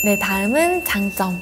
네, 다음은 장점.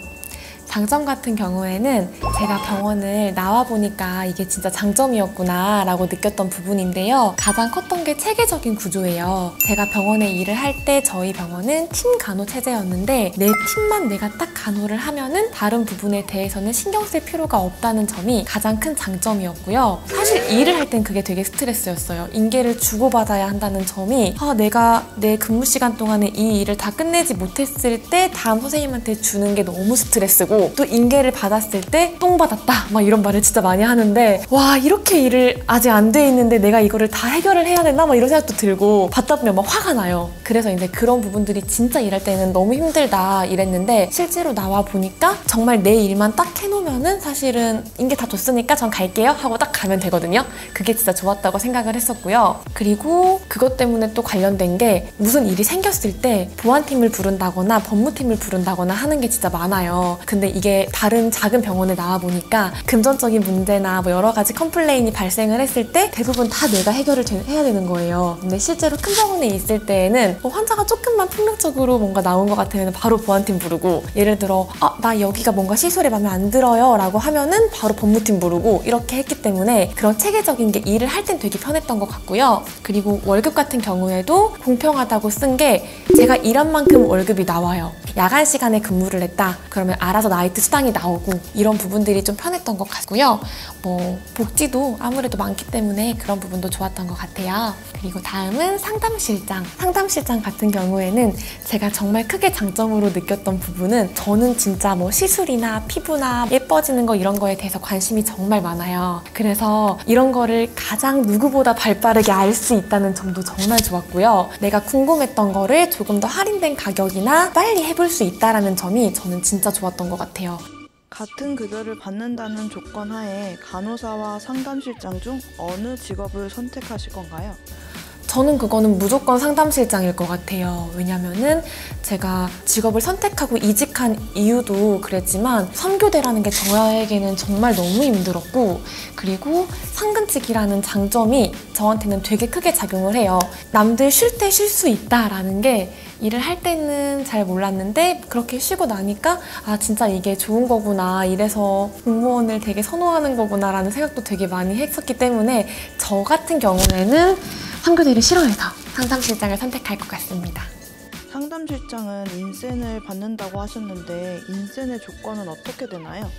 장점 같은 경우에는 제가 병원을 나와보니까 이게 진짜 장점이었구나 라고 느꼈던 부분인데요. 가장 컸던 게 체계적인 구조예요. 제가 병원에 일을 할 때 저희 병원은 팀 간호 체제였는데 내 팀만 내가 딱 간호를 하면은 다른 부분에 대해서는 신경 쓸 필요가 없다는 점이 가장 큰 장점이었고요. 사실 일을 할 땐 그게 되게 스트레스였어요. 인계를 주고받아야 한다는 점이 내가 내 근무 시간 동안에 이 일을 다 끝내지 못했을 때 다음 선생님한테 주는 게 너무 스트레스고, 또 인계를 받았을 때 똥 받았다 막 이런 말을 진짜 많이 하는데, 와, 이렇게 일을 아직 안 돼 있는데 내가 이거를 다 해결을 해야 되나 막 이런 생각도 들고, 받다 보면 막 화가 나요. 그래서 이제 그런 부분들이 진짜 일할 때는 너무 힘들다 이랬는데, 실제로 나와 보니까 정말 내 일만 딱 해놓으면은 사실은 인계 다 줬으니까 전 갈게요 하고 딱 가면 되거든요. 그게 진짜 좋았다고 생각을 했었고요. 그리고 그것 때문에 또 관련된 게, 무슨 일이 생겼을 때 보안팀을 부른다거나 법무팀을 부른다거나 하는 게 진짜 많아요. 근데 이게 다른 작은 병원에 나와보니까 금전적인 문제나 뭐 여러 가지 컴플레인이 발생을 했을 때 대부분 다 내가 해결을 해야 되는 거예요. 근데 실제로 큰 병원에 있을 때에는 환자가 조금만 폭력적으로 뭔가 나온 것 같으면 바로 보안팀 부르고, 예를 들어 나 여기가 뭔가 시술에 마음에 안 들어요 라고 하면은 바로 법무팀 부르고, 이렇게 했기 때문에 그런 체계적인 게 일을 할 땐 되게 편했던 것 같고요. 그리고 월급 같은 경우에도 공평하다고 쓴 게, 제가 일한 만큼 월급이 나와요. 야간 시간에 근무를 했다 그러면 알아서 나이트 수당이 나오고, 이런 부분들이 좀 편했던 것 같고요. 뭐 복지도 아무래도 많기 때문에 그런 부분도 좋았던 것 같아요. 그리고 다음은 상담실장. 상담실장 같은 경우에는 제가 정말 크게 장점으로 느꼈던 부분은, 저는 진짜 뭐 시술이나 피부나 예뻐지는 거 이런 거에 대해서 관심이 정말 많아요. 그래서 이런 거를 가장 누구보다 발빠르게 알 수 있다는 점도 정말 좋았고요. 내가 궁금했던 거를 조금 더 할인된 가격이나 빨리 해볼 수 있다는 점이 저는 진짜 좋았던 것 같아요. 같은 급여를 받는다는 조건 하에 간호사와 상담실장 중 어느 직업을 선택하실 건가요? 저는 그거는 무조건 상담실장일 것 같아요. 왜냐면은 제가 직업을 선택하고 이직한 이유도 그랬지만, 3교대라는 게 저에게는 정말 너무 힘들었고, 그리고 상근직이라는 장점이 저한테는 되게 크게 작용을 해요. 남들 쉴 때 쉴 수 있다라는 게 일을 할 때는 잘 몰랐는데, 그렇게 쉬고 나니까 진짜 이게 좋은 거구나, 이래서 공무원을 되게 선호하는 거구나 라는 생각도 되게 많이 했었기 때문에, 저 같은 경우에는 3교대를 싫어해서 상담실장을 선택할 것 같습니다. 상담실장은 인센을 받는다고 하셨는데, 인센의 조건은 어떻게 되나요?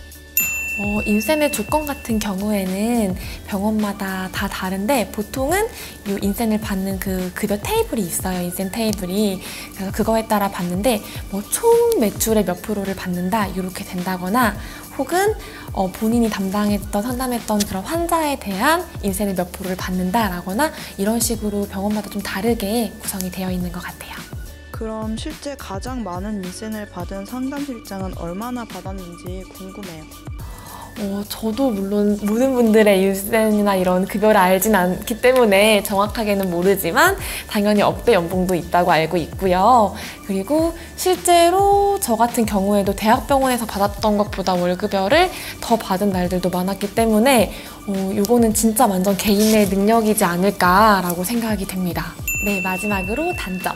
인센의 조건 같은 경우에는 병원마다 다 다른데, 보통은 이 인센을 받는 그 급여 테이블이 있어요. 인센 테이블이. 그래서 그거에 따라 받는데, 뭐 총 매출의 몇 프로를 받는다 이렇게 된다거나, 혹은 본인이 상담했던 그런 환자에 대한 인센의 몇 프로를 받는다라거나, 이런 식으로 병원마다 좀 다르게 구성이 되어 있는 것 같아요. 그럼 실제 가장 많은 인센을 받은 상담실장은 얼마나 받았는지 궁금해요. 저도 물론 모든 분들의 인센이나 이런 급여를 알진 않기 때문에 정확하게는 모르지만, 당연히 억대 연봉도 있다고 알고 있고요. 그리고 실제로 저 같은 경우에도 대학병원에서 받았던 것보다 월급여를 더 받은 날들도 많았기 때문에 이거는 진짜 완전 개인의 능력이지 않을까라고 생각이 됩니다. 네, 마지막으로 단점.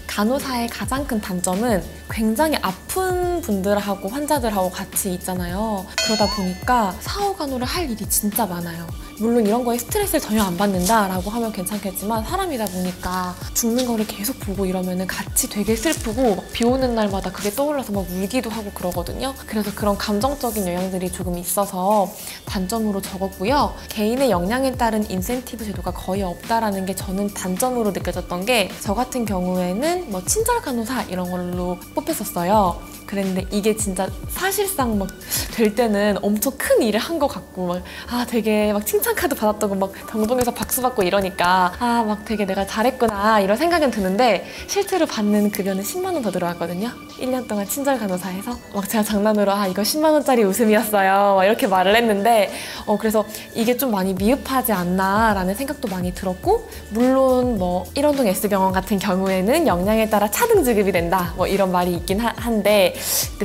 간호사의 가장 큰 단점은 굉장히 아픈 분들하고 환자들하고 같이 있잖아요. 그러다 보니까 사후 간호를 할 일이 진짜 많아요. 물론 이런 거에 스트레스를 전혀 안 받는다라고 하면 괜찮겠지만, 사람이다 보니까 죽는 거를 계속 보고 이러면은 같이 되게 슬프고, 막 비 오는 날마다 그게 떠올라서 막 울기도 하고 그러거든요. 그래서 그런 감정적인 영향들이 조금 있어서 단점으로 적었고요. 개인의 역량에 따른 인센티브 제도가 거의 없다라는 게 저는 단점으로 느껴졌던 게, 저 같은 경우에는 뭐 친절 간호사 이런 걸로 뽑혔었어요. 그랬는데 이게 진짜 사실상 막 될 때는 엄청 큰 일을 한 것 같고, 막 되게 막 칭찬 카드 받았다고 막 병동에서 박수 받고 이러니까 막 되게 내가 잘했구나 이런 생각은 드는데, 실제로 받는 급여는 10만 원 더 들어왔거든요. 1년 동안 친절 간호사해서 막 제가 장난으로 이거 10만 원짜리 웃음이었어요 막 이렇게 말을 했는데, 그래서 이게 좀 많이 미흡하지 않나 라는 생각도 많이 들었고, 물론 뭐 일원동 S병원 같은 경우에는 역량에 따라 차등 지급이 된다 뭐 이런 말이 있긴 한데,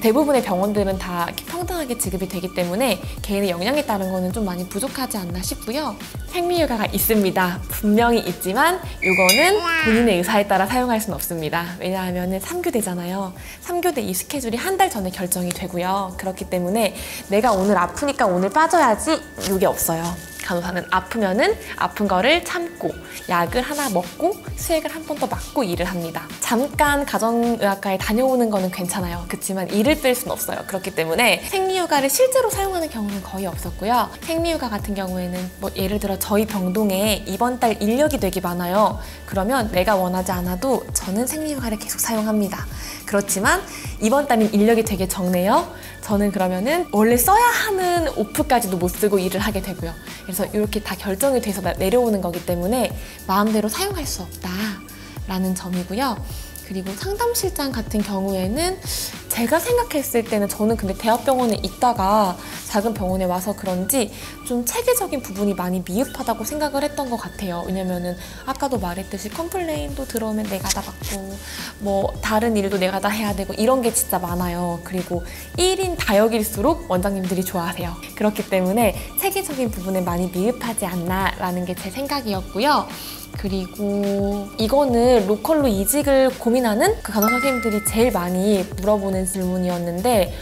대부분의 병원들은 다 평등하게 지급이 되기 때문에 개인의 역량에 따른 거는 좀 많이 부족하지 않나 싶고요. 생리휴가가 있습니다. 분명히 있지만 이거는 본인의 의사에 따라 사용할 수는 없습니다. 왜냐하면 3교대잖아요. 3교대 이 스케줄이 한 달 전에 결정이 되고요. 그렇기 때문에 내가 오늘 아프니까 오늘 빠져야지 이게 없어요. 간호사는 아프면은 아픈 거를 참고 약을 하나 먹고 수액을 한 번 더 맞고 일을 합니다. 잠깐 가정의학과에 다녀오는 거는 괜찮아요. 그렇지만 일을 뺄 수는 없어요. 그렇기 때문에 생리휴가를 실제로 사용하는 경우는 거의 없었고요. 생리휴가 같은 경우에는 뭐 예를 들어 저희 병동에 이번 달 인력이 되게 많아요. 그러면 내가 원하지 않아도 저는 생리휴가를 계속 사용합니다. 그렇지만 이번 달은 인력이 되게 적네요. 저는 그러면은 원래 써야 하는 오프까지도 못 쓰고 일을 하게 되고요. 그래서 이렇게 다 결정이 돼서 내려오는 거기 때문에 마음대로 사용할 수 없다라는 점이고요. 그리고 상담실장 같은 경우에는 제가 생각했을 때는 저는 근데 대학병원에 있다가 작은 병원에 와서 그런지 좀 체계적인 부분이 많이 미흡하다고 생각을 했던 것 같아요. 왜냐면은 아까도 말했듯이 컴플레인도 들어오면 내가 다 받고 뭐 다른 일도 내가 다 해야 되고 이런 게 진짜 많아요. 그리고 1인 다역일수록 원장님들이 좋아하세요. 그렇기 때문에 체계적인 부분에 많이 미흡하지 않나라는 게 제 생각이었고요. 그리고 이거는 로컬로 이직을 고민하는 그 간호사 선생님들이 제일 많이 물어보는 질문이었는데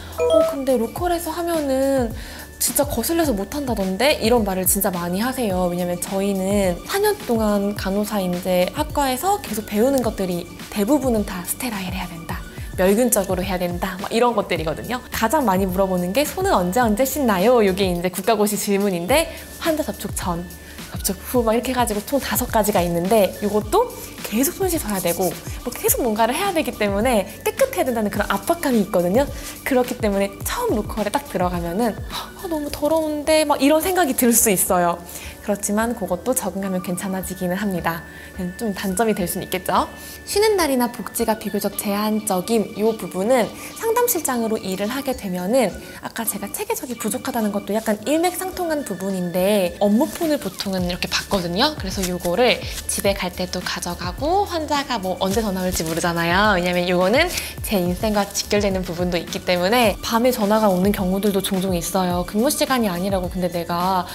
근데 로컬에서 하면은 진짜 거슬려서 못한다던데? 이런 말을 진짜 많이 하세요. 왜냐면 저희는 4년 동안 간호사 이제 학과에서 계속 배우는 것들이 대부분은 다 스테라일 해야 된다. 멸균적으로 해야 된다. 막 이런 것들이거든요. 가장 많이 물어보는 게 손은 언제 씻나요? 이게 이제 국가고시 질문인데 환자 접촉 전, 접촉 후 막 이렇게 해가지고 총 5가지가 있는데 이것도 계속 손 씻어야 되고 뭐 계속 뭔가를 해야 되기 때문에 깨끗해야 된다는 그런 압박감이 있거든요. 그렇기 때문에 처음 로컬에 딱 들어가면은 너무 더러운데 막 이런 생각이 들 수 있어요. 그렇지만 그것도 적응하면 괜찮아지기는 합니다. 좀 단점이 될 수는 있겠죠. 쉬는 날이나 복지가 비교적 제한적인 이 부분은 상담실장으로 일을 하게 되면은 아까 제가 체계적이 부족하다는 것도 약간 일맥상통한 부분인데 업무폰을 보통은 이렇게 받거든요. 그래서 이거를 집에 갈 때도 가져가고 환자가 뭐 언제 전화 올지 모르잖아요. 왜냐면 이거는 제 인생과 직결되는 부분도 있기 때문에 밤에 전화가 오는 경우들도 종종 있어요. 근무 시간이 아니라고 근데 내가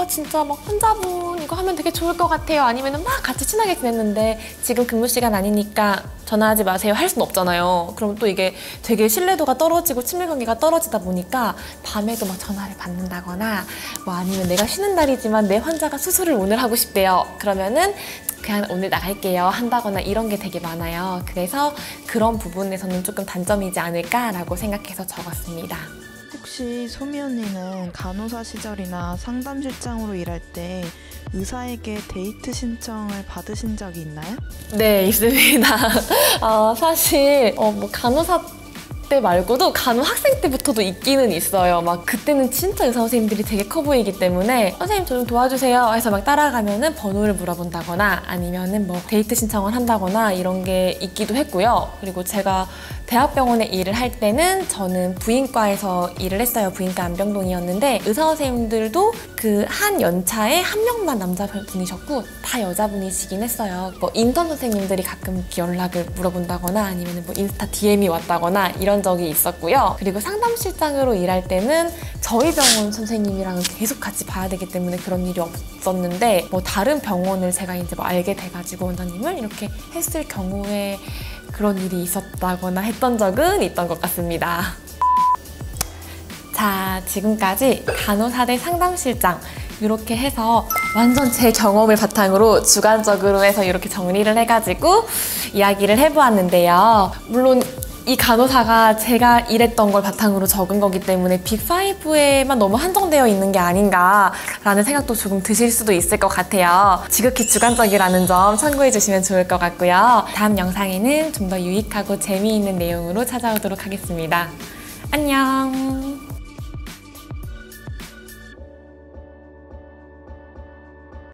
진짜 막 환자분 이거 하면 되게 좋을 것 같아요. 아니면 막 같이 친하게 지냈는데 지금 근무 시간 아니니까 전화하지 마세요 할 수는 없잖아요. 그럼 또 이게 되게 신뢰도가 떨어지고 친밀관계가 떨어지다 보니까 밤에도 막 전화를 받는다거나 뭐 아니면 내가 쉬는 날이지만 내 환자가 수술을 오늘 하고 싶대요. 그러면은 그냥 오늘 나갈게요 한다거나 이런 게 되게 많아요. 그래서 그런 부분에서는 조금 단점이지 않을까라고 생각해서 적었습니다. 혹시 소미 언니는 간호사 시절이나 상담실장으로 일할 때 의사에게 데이트 신청을 받으신 적이 있나요? 네, 있습니다. 사실 뭐 간호사 때 말고도 간호학생 때부터도 있기는 있어요. 막 그때는 진짜 의사 선생님들이 되게 커 보이기 때문에 선생님 저 좀 도와주세요 해서 막 따라가면은 번호를 물어본다거나 아니면은 뭐 데이트 신청을 한다거나 이런 게 있기도 했고요. 그리고 제가 대학병원에 일을 할 때는 저는 부인과에서 일을 했어요. 부인과 안병동이었는데 의사 선생님들도 그 한 연차에 한 명만 남자분이셨고 다 여자분이시긴 했어요. 뭐 인턴 선생님들이 가끔 연락을 물어본다거나 아니면 뭐 인스타 DM이 왔다거나 이런 적이 있었고요. 그리고 상담실장으로 일할 때는 저희 병원 선생님이랑 계속 같이 봐야 되기 때문에 그런 일이 없었는데 뭐 다른 병원을 제가 이제 뭐 알게 돼가지고 원장님을 이렇게 했을 경우에 그런 일이 있었다거나 했던 적은 있던 것 같습니다. 자, 지금까지 간호사 대 상담실장 이렇게 해서 완전 제 경험을 바탕으로 주관적으로 해서 이렇게 정리를 해가지고 이야기를 해보았는데요. 물론 이 간호사가 제가 일했던 걸 바탕으로 적은 거기 때문에 빅5에만 너무 한정되어 있는 게 아닌가라는 생각도 조금 드실 수도 있을 것 같아요. 지극히 주관적이라는 점 참고해 주시면 좋을 것 같고요. 다음 영상에는 좀 더 유익하고 재미있는 내용으로 찾아오도록 하겠습니다. 안녕!